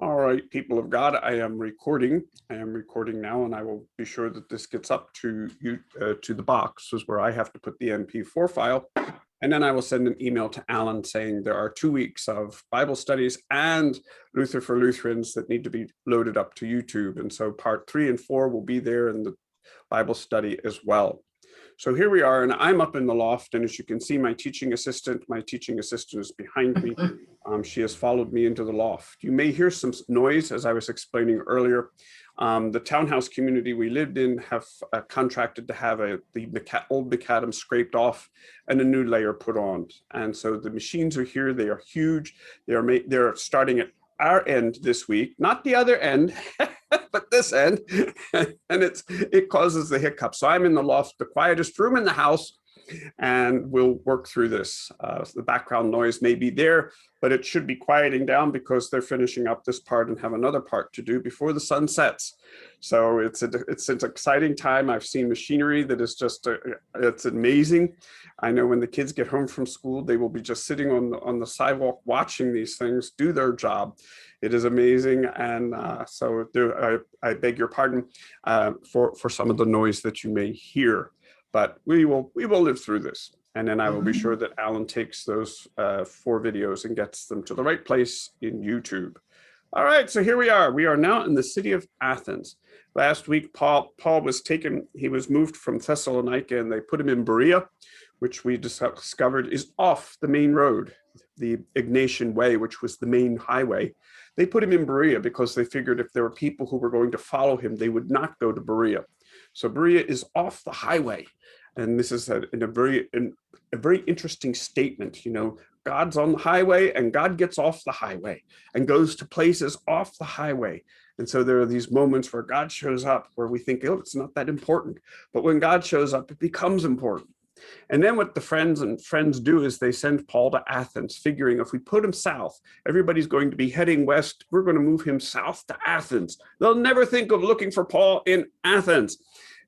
All right, people of God, I am recording. I am recording now, and I will be sure that this gets up to you, to the box, is where I have to put the MP4 file. And then I will send an email to Alan saying there are 2 weeks of Bible studies and Luther for Lutherans that need to be loaded up to YouTube. And so part 3 and 4 will be there in the Bible study as well. So here we are, and I'm up in the loft, and as you can see, my teaching assistant is behind me. She has followed me into the loft. You may hear some noise, as I was explaining earlier. The townhouse community we lived in have contracted to have the old macadam scraped off and a new layer put on. And so the machines are here. They are huge. They're starting at our end this week, not the other end, but this end, and it causes the hiccup. So I'm in the loft, the quietest room in the house, and we'll work through this. The background noise may be there, but it should be quieting down because they're finishing up this part and have another part to do before the sun sets. So it's an exciting time. I've seen machinery that is just, it's amazing. I know when the kids get home from school, they will be just sitting on the sidewalk watching these things do their job. It is amazing. And so I beg your pardon for some of the noise that you may hear, but we will live through this. And then I will be sure that Alan takes those 4 videos and gets them to the right place in YouTube. All right, so here we are. We are now in the city of Athens. Last week, Paul was taken, he was moved from Thessalonica, and they put him in Berea, which we discovered is off the main road, the Egnatian Way, which was the main highway. They put him in Berea because they figured if there were people who were going to follow him, they would not go to Berea. So Berea is off the highway. And this is a very interesting statement. You know, God's on the highway and God gets off the highway and goes to places off the highway. And so there are these moments where God shows up where we think, oh, it's not that important. But when God shows up, it becomes important. And then what the friends do is they send Paul to Athens, figuring if we put him south, everybody's going to be heading west. We're going to move him south to Athens. They'll never think of looking for Paul in Athens.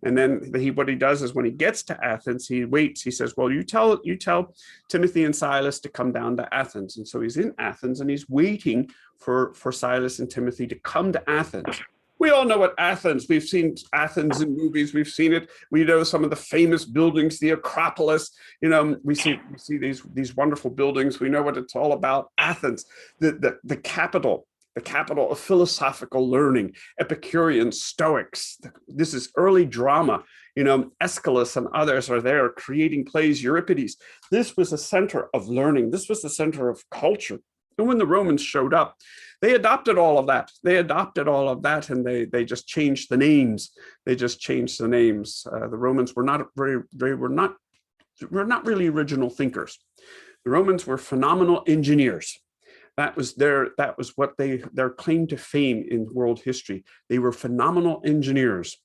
And then what he does is when he gets to Athens, he waits. He says, well, you tell Timothy and Silas to come down to Athens. And so he's in Athens and he's waiting for Silas and Timothy to come to Athens. We all know what Athens, we've seen Athens in movies, we've seen it. We know some of the famous buildings, the Acropolis, you know, we see these wonderful buildings. We know what it's all about. Athens, the capital of philosophical learning, Epicureans, Stoics. This is early drama. You know, Aeschylus and others are there creating plays, Euripides. This was a center of learning. This was the center of culture. And when the Romans showed up, they adopted all of that. And they just changed the names. The Romans were not really original thinkers. The Romans were phenomenal engineers. That was what their claim to fame in world history. They were phenomenal engineers.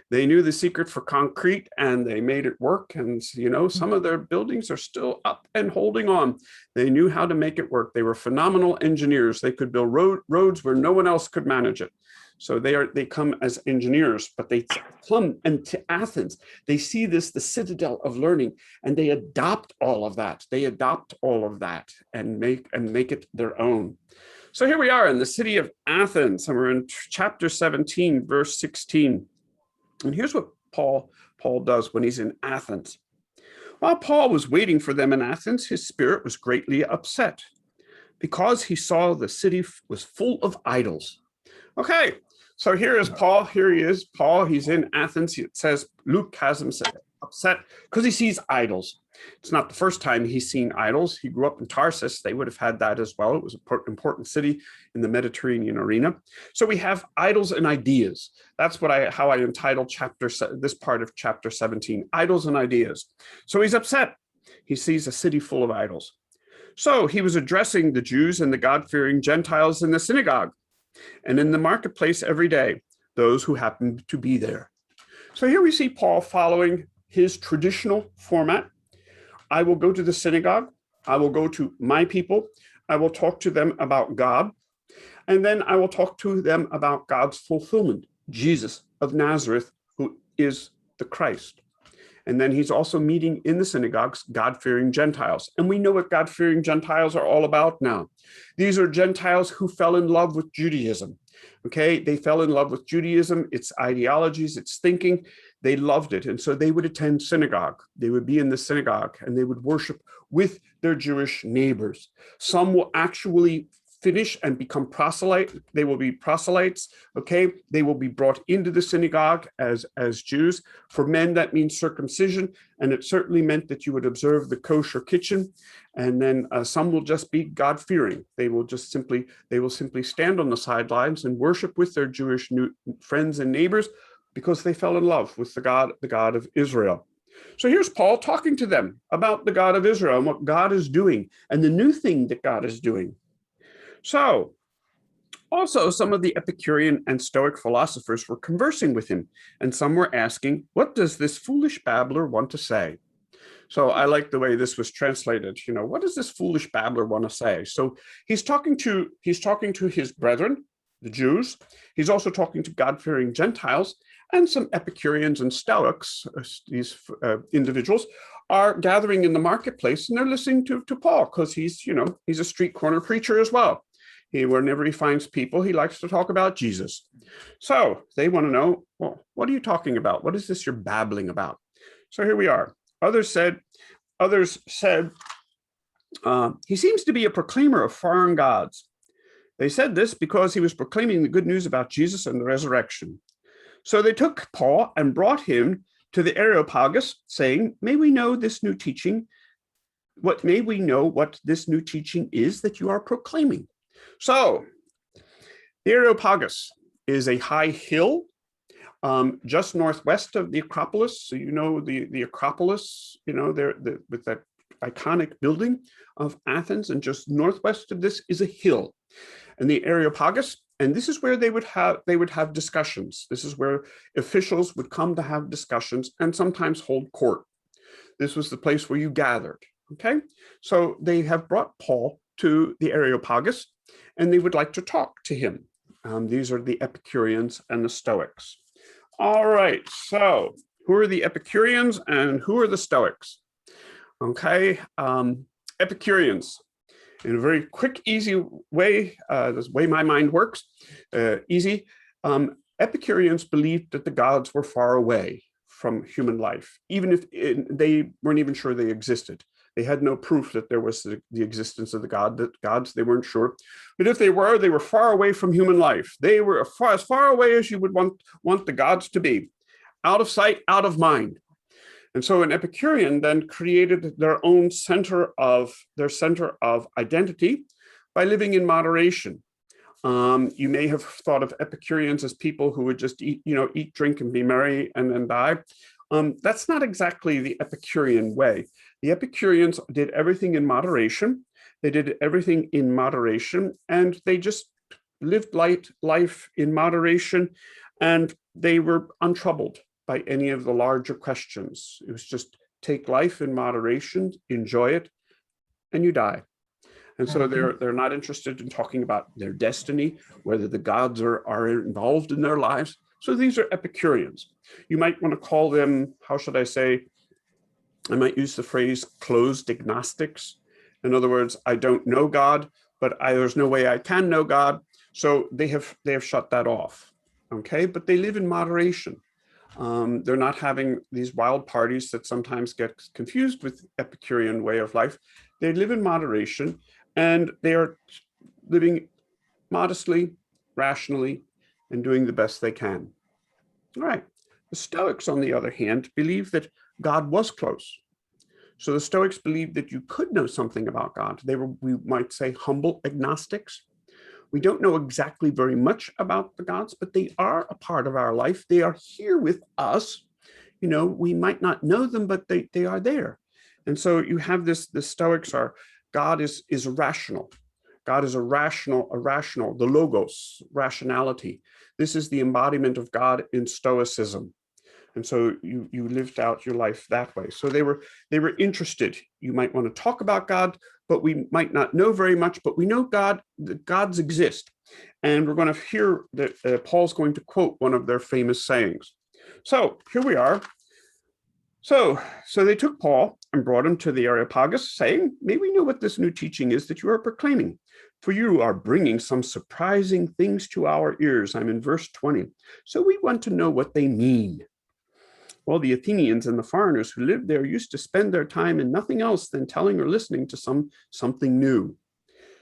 They knew the secret for concrete and they made it work. And you know, some of their buildings are still up and holding on. They knew how to make it work. They were phenomenal engineers. They could build roads where no one else could manage it. So they come as engineers, but they come into Athens. They see this, the citadel of learning, and they adopt all of that. And make it their own. So here we are in the city of Athens, and we're in chapter 17, verse 16. And here's what Paul does when he's in Athens. While Paul was waiting for them in Athens, his spirit was greatly upset because he saw the city was full of idols. Okay, so here is Paul. Here he is, Paul. He's in Athens. It says Luke has him upset because he sees idols. It's not the first time he's seen idols. He grew up in Tarsus. They would have had that as well. It was an important city in the Mediterranean arena. So we have idols and ideas. That's how I entitled this part of chapter 17, idols and ideas. So he's upset. He sees a city full of idols. So he was addressing the Jews and the God-fearing Gentiles in the synagogue and in the marketplace every day, those who happened to be there. So here we see Paul following his traditional format. I will go to the synagogue. I will go to my people. I will talk to them about God. And then I will talk to them about God's fulfillment, Jesus of Nazareth, who is the Christ. And then he's also meeting in the synagogues God-fearing Gentiles. And we know what God-fearing Gentiles are all about now. These are Gentiles who fell in love with Judaism. Okay, they fell in love with Judaism, its ideologies, its thinking. They loved it. And so they would attend synagogue. They would be in the synagogue and they would worship with their Jewish neighbors. Some will actually finish and become proselyte. They will be proselytes. Okay, they will be brought into the synagogue as Jews. For men, that means circumcision, and it certainly meant that you would observe the kosher kitchen. And then some will just be God-fearing. They will simply stand on the sidelines and worship with their Jewish friends and neighbors because they fell in love with the God of Israel. So here's Paul talking to them about the God of Israel and what God is doing and the new thing that God is doing. So also some of the Epicurean and Stoic philosophers were conversing with him, and some were asking, what does this foolish babbler want to say? So I like the way this was translated. What does this foolish babbler want to say? So he's talking to his brethren, the Jews. He's also talking to God-fearing Gentiles, and some Epicureans and Stoics, these individuals, are gathering in the marketplace, and they're listening to Paul because he's a street corner preacher as well. Whenever he finds people, he likes to talk about Jesus. So they want to know, well, what are you talking about? What is this you're babbling about? So here we are. Others said, he seems to be a proclaimer of foreign gods. They said this because he was proclaiming the good news about Jesus and the resurrection. So they took Paul and brought him to the Areopagus, saying, may we know this new teaching? May we know what this new teaching is that you are proclaiming? So the Areopagus is a high hill just northwest of the Acropolis. So the Acropolis, with that iconic building of Athens, and just northwest of this is a hill. And the Areopagus, and this is where they would have discussions. This is where officials would come to have discussions and sometimes hold court. This was the place where you gathered. Okay, so they have brought Paul to the Areopagus, and they would like to talk to him. These are the Epicureans and the Stoics. All right, so who are the Epicureans and who are the Stoics? Okay, Epicureans, in a very quick, easy way, this way my mind works, easy. Epicureans believed that the gods were far away from human life, even if they weren't even sure they existed. They had no proof that there was the existence of the gods. They weren't sure. But if they were far away from human life. They were as far away as you would want the gods to be, out of sight, out of mind. And so an Epicurean then created their own center of identity by living in moderation. You may have thought of Epicureans as people who would just eat, drink and be merry and then die. That's not exactly the Epicurean way. The Epicureans did everything in moderation. They did everything in moderation, and they just lived life in moderation, and they were untroubled by any of the larger questions. It was just take life in moderation, enjoy it, and you die. And so they're not interested in talking about their destiny, whether the gods are involved in their lives. So these are Epicureans. You might want to call them, how should I say, I might use the phrase closed agnostics. In other words, I don't know God, but there's no way I can know God. So they have shut that off. Okay, but they live in moderation. They're not having these wild parties that sometimes get confused with Epicurean way of life. They live in moderation, and they are living modestly, rationally, and doing the best they can. All right. The Stoics, on the other hand, believe that God was close. So the Stoics believed that you could know something about God. They were, we might say, humble agnostics. We don't know exactly very much about the gods, but they are a part of our life. They are here with us. We might not know them, but they are there. And so you have this, the Stoics are, God is rational. God is a rational, the logos, rationality. This is the embodiment of God in Stoicism. And so you lived out your life that way. So they were interested. You might want to talk about God, but we might not know very much, but we know God, that gods exist. And we're going to hear that Paul's going to quote one of their famous sayings. So here we are. So they took Paul and brought him to the Areopagus, saying, "May we know what this new teaching is that you are proclaiming? For you are bringing some surprising things to our ears." I'm in verse 20. "So we want to know what they mean." Well, the Athenians and the foreigners who lived there used to spend their time in nothing else than telling or listening to something new.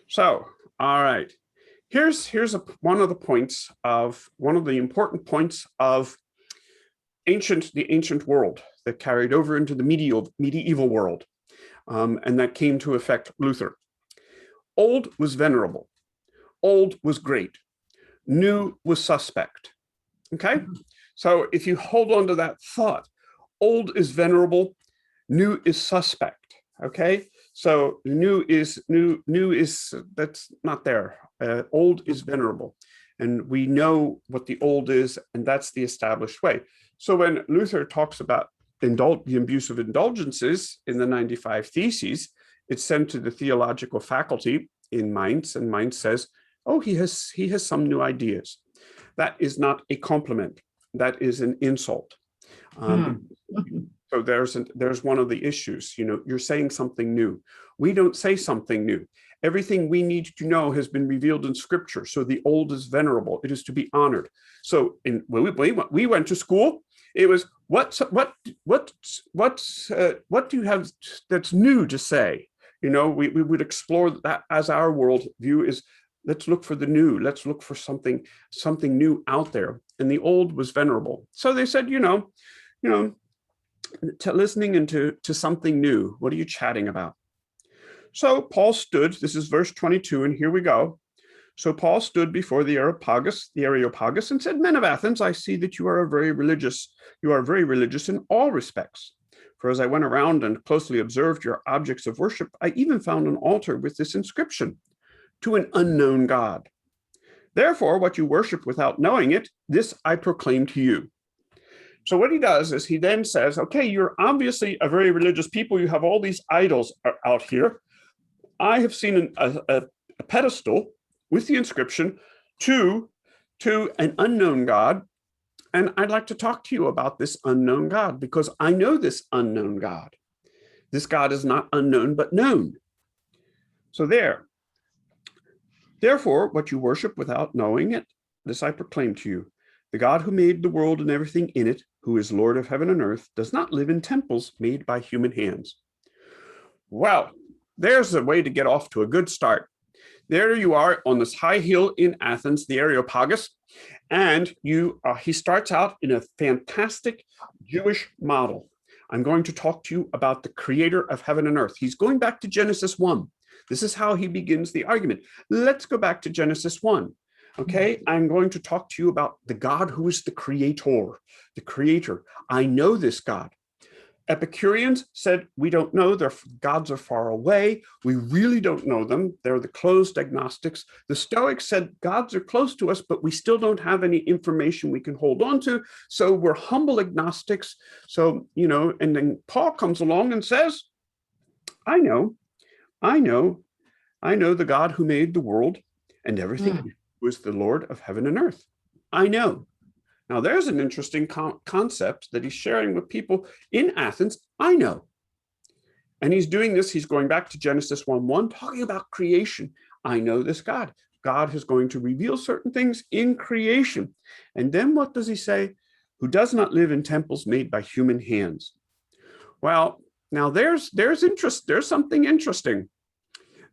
So, all right, here's one of the important points of the ancient world that carried over into the medieval world, and that came to affect Luther. Old was venerable. Old was great. New was suspect. Okay? So if you hold on to that thought, old is venerable, new is suspect. Okay? So new is that's not there. Old is venerable. And we know what the old is, and that's the established way. So when Luther talks about the abuse of indulgences in the 95 Theses, it's sent to the theological faculty in Mainz, and Mainz says, "Oh, he has some new ideas." That is not a compliment. That is an insult. So there's one of the issues. You're saying something new. We don't say something new. Everything we need to know has been revealed in Scripture. So the old is venerable. It is to be honored. So when we went to school, it was what do you have that's new to say? We would explore that as our world view is. Let's look for the new. Let's look for something new out there. And the old was venerable. So they said, listening into something new. What are you chatting about? So Paul stood. This is verse 22, and here we go. So Paul stood before the Areopagus, and said, "Men of Athens, I see that you are very religious in all respects. For as I went around and closely observed your objects of worship, I even found an altar with this inscription: to an unknown God. Therefore, what you worship without knowing it, this I proclaim to you." So what he does is he then says, okay, you're obviously a very religious people. You have all these idols out here. I have seen a pedestal with the inscription to an unknown God. And I'd like to talk to you about this unknown God, because I know this unknown God. This God is not unknown, but known. So there. Therefore, what you worship without knowing it, this I proclaim to you: the God who made the world and everything in it, who is Lord of heaven and earth, does not live in temples made by human hands. Well, there's a way to get off to a good start. There you are on this high hill in Athens, the Areopagus, and he starts out in a fantastic Jewish model. I'm going to talk to you about the creator of heaven and earth. He's going back to Genesis 1. This is how he begins the argument. Let's go back to Genesis 1. Okay, I'm going to talk to you about the God who is the creator. I know this God. Epicureans said, we don't know, their gods are far away. We really don't know them. They're the closed agnostics. The Stoics said, gods are close to us, but we still don't have any information we can hold on to. So we're humble agnostics. So, and then Paul comes along and says, I know the God who made the world and everything, who is the Lord of heaven and earth. I know. Now, there's an interesting concept that he's sharing with people in Athens. I know. And he's doing this. He's going back to Genesis 1:1, talking about creation. I know this God. God is going to reveal certain things in creation. And then what does he say? Who does not live in temples made by human hands. Well, now there's interest. There's something interesting.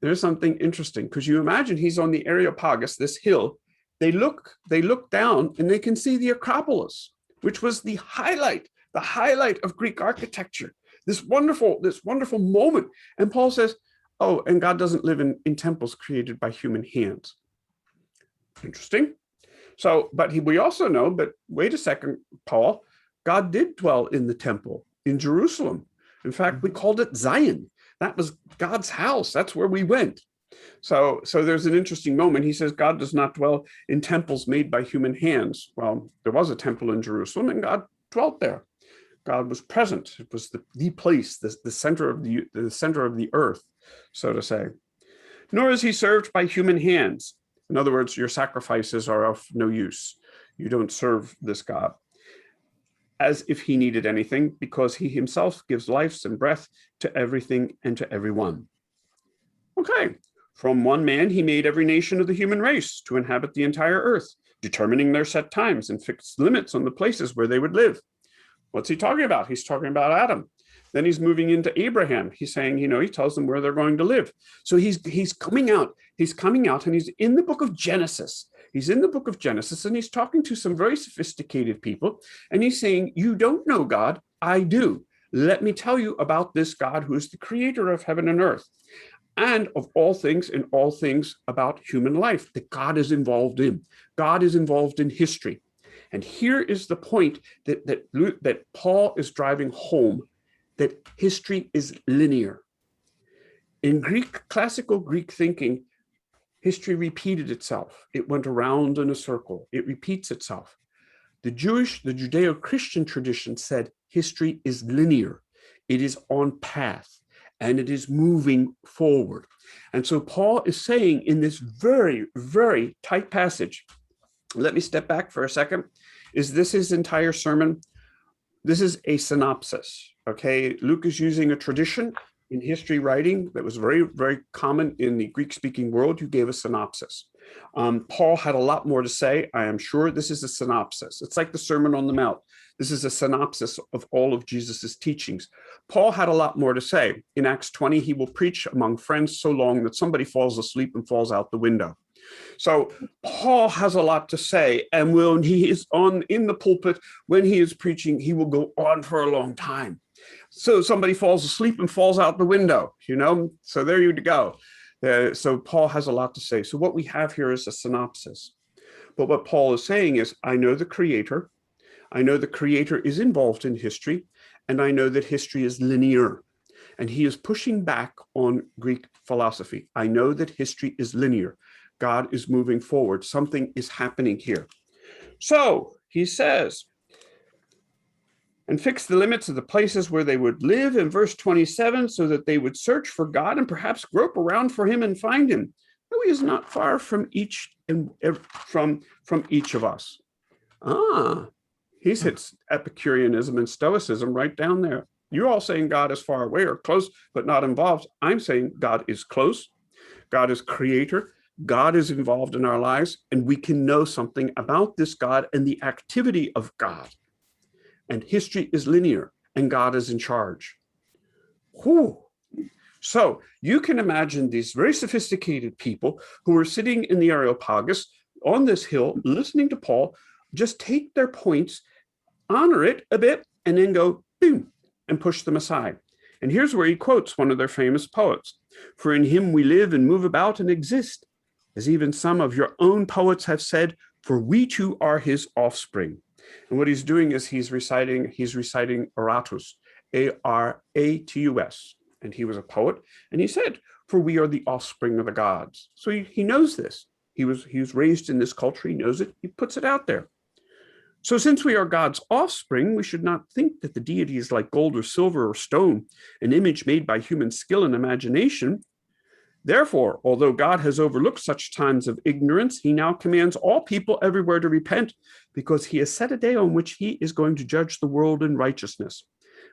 There's something interesting, because you imagine he's on the Areopagus, this hill. They look down and they can see the Acropolis, which was the highlight of Greek architecture. This wonderful moment. And Paul says, oh, and God doesn't live in temples created by human hands. Interesting. So, but we also know, but wait a second, Paul, God did dwell in the temple in Jerusalem. In fact, we called it Zion. That was God's house. That's where we went. So there's an interesting moment. He says, God does not dwell in temples made by human hands. Well, there was a temple in Jerusalem and God dwelt there. God was present. It was the place, the center of the earth, so to say. Nor is he served by human hands. In other words, your sacrifices are of no use. You don't serve this God. as if he needed anything, because he himself gives life and breath to everything and to everyone. Okay, from one man he made every nation of the human race to inhabit the entire earth, determining their set times and fixed limits on the places where they would live. What's he talking about? He's talking about Adam. Then he's moving into Abraham. He's saying, he tells them where they're going to live. So he's coming out. He's coming out, and he's in the book of Genesis. He's in the book of Genesis, and he's talking to some very sophisticated people. And he's saying, you don't know God. I do. Let me tell you about this God who is the creator of heaven and earth, and of all things and all things about human life that God is involved in. God is involved in history. And here is the point that Paul is driving home, that history is linear. In classical Greek thinking, history repeated itself. It went around in a circle. It repeats itself. The Judeo-Christian tradition said history is linear. It is on path, and it is moving forward. And so Paul is saying in this very, very tight passage, let me step back for a second. Is this his entire sermon? This is a synopsis, okay? Luke is using a tradition in history writing that was very, very common in the Greek-speaking world. You gave a synopsis. Paul had a lot more to say, I am sure. This is a synopsis. It's like the Sermon on the Mount. This is a synopsis of all of Jesus's teachings. Paul had a lot more to say. In Acts 20, he will preach among friends so long that somebody falls asleep and falls out the window. So Paul has a lot to say, and when he is in the pulpit, when he is preaching, he will go on for a long time. So somebody falls asleep and falls out the window, so there you go. So Paul has a lot to say. So what we have here is a synopsis. But what Paul is saying is, I know the creator. I know the creator is involved in history, and I know that history is linear. And he is pushing back on Greek philosophy. I know that history is linear. God is moving forward. Something is happening here. So he says, and fix the limits of the places where they would live in verse 27, so that they would search for God and perhaps grope around for him and find him, though he is not far from each of us. He's hit Epicureanism and Stoicism right down there. You're all saying God is far away or close, but not involved. I'm saying God is close. God is creator. God is involved in our lives, and we can know something about this God and the activity of God. And history is linear, and God is in charge. Whew. So you can imagine these very sophisticated people who are sitting in the Areopagus on this hill, listening to Paul, just take their points, honor it a bit, and then go, boom, and push them aside. And here's where he quotes one of their famous poets. For in him we live and move about and exist, as even some of your own poets have said, for we too are his offspring. And what he's doing is he's reciting Aratus, Aratus. And he was a poet. And he said, for we are the offspring of the gods. So he knows this. He was raised in this culture. He knows it. He puts it out there. So since we are God's offspring, we should not think that the deity is like gold or silver or stone, an image made by human skill and imagination. Therefore, although God has overlooked such times of ignorance, he now commands all people everywhere to repent, because he has set a day on which he is going to judge the world in righteousness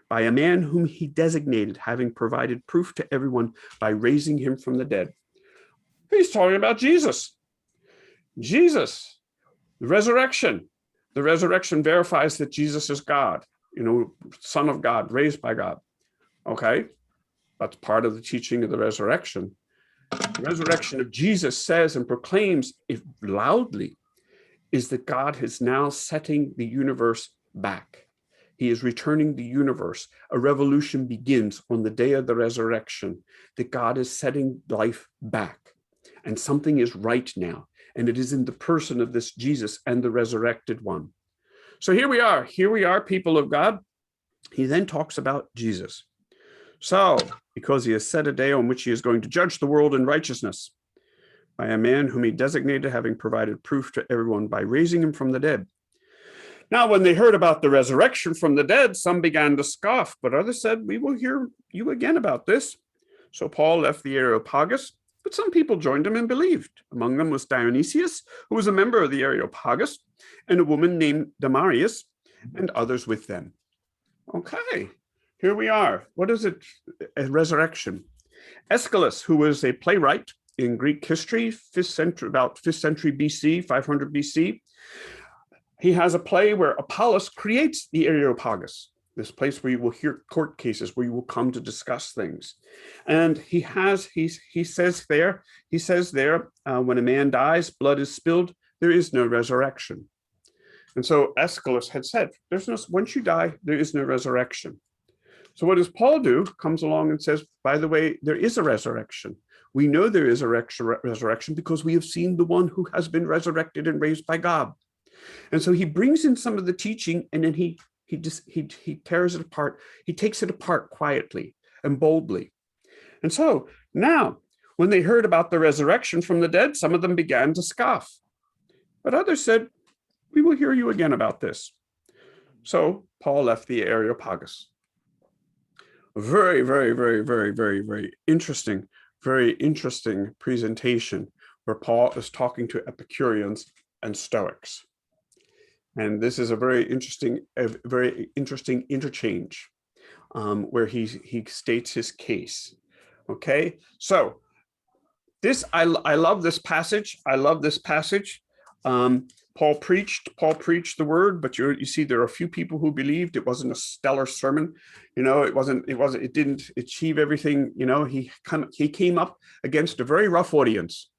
by a man whom he designated, having provided proof to everyone by raising him from the dead. He's talking about Jesus. Jesus, the resurrection. The resurrection verifies that Jesus is God, Son of God, raised by God. Okay, that's part of the teaching of the resurrection. The resurrection of Jesus says and proclaims it loudly is that God is now setting the universe back. He is returning the universe. A revolution begins on the day of the resurrection, that God is setting life back. And something is right now. And it is in the person of this Jesus and the resurrected one. So here we are, people of God. He then talks about Jesus. So, because he has set a day on which he is going to judge the world in righteousness by a man whom he designated, having provided proof to everyone by raising him from the dead. Now, when they heard about the resurrection from the dead, some began to scoff, but others said, we will hear you again about this. So Paul left the Areopagus, but some people joined him and believed. Among them was Dionysius, who was a member of the Areopagus, and a woman named Damaris, and others with them. Okay, here we are. What is it? A resurrection. Aeschylus, who was a playwright in Greek history, 5th century, about 5th century BC, 500 BC, he has a play where Apollos creates the Areopagus, this place where you will hear court cases, where you will come to discuss things. And he says there, when a man dies, blood is spilled, there is no resurrection. And so Aeschylus had said, once you die, there is no resurrection. So what does Paul do? Comes along and says, by the way, there is a resurrection. We know there is a resurrection because we have seen the one who has been resurrected and raised by God. And so he brings in some of the teaching, and then he tears it apart. He takes it apart quietly and boldly. And so now, when they heard about the resurrection from the dead, some of them began to scoff. But others said, we will hear you again about this. So Paul left the Areopagus. Very, very, very, very, very, very interesting presentation where Paul is talking to Epicureans and Stoics. And this is a very interesting interchange where he states his case. Okay, so this I love this passage. I love this passage. Paul preached the word, but you see there are a few people who believed. It wasn't a stellar sermon, it didn't achieve everything. He came up against a very rough audience.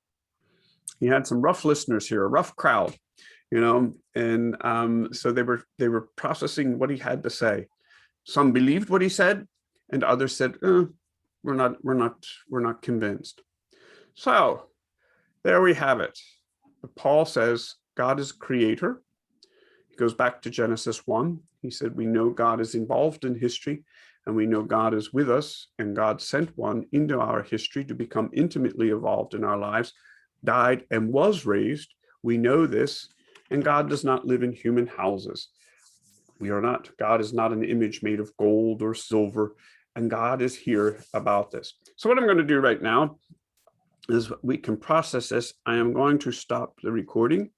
He had some rough listeners here, a rough crowd, and so they were processing what he had to say. Some believed what he said, and others said, we're not convinced. So there we have it. Paul says God is creator. He goes back to Genesis 1. He said, we know God is involved in history, and we know God is with us, and God sent one into our history to become intimately involved in our lives, died and was raised. We know this, and God does not live in human houses. God is not an image made of gold or silver, and God is here about this. So what I'm going to do right now is we can process this. I am going to stop the recording.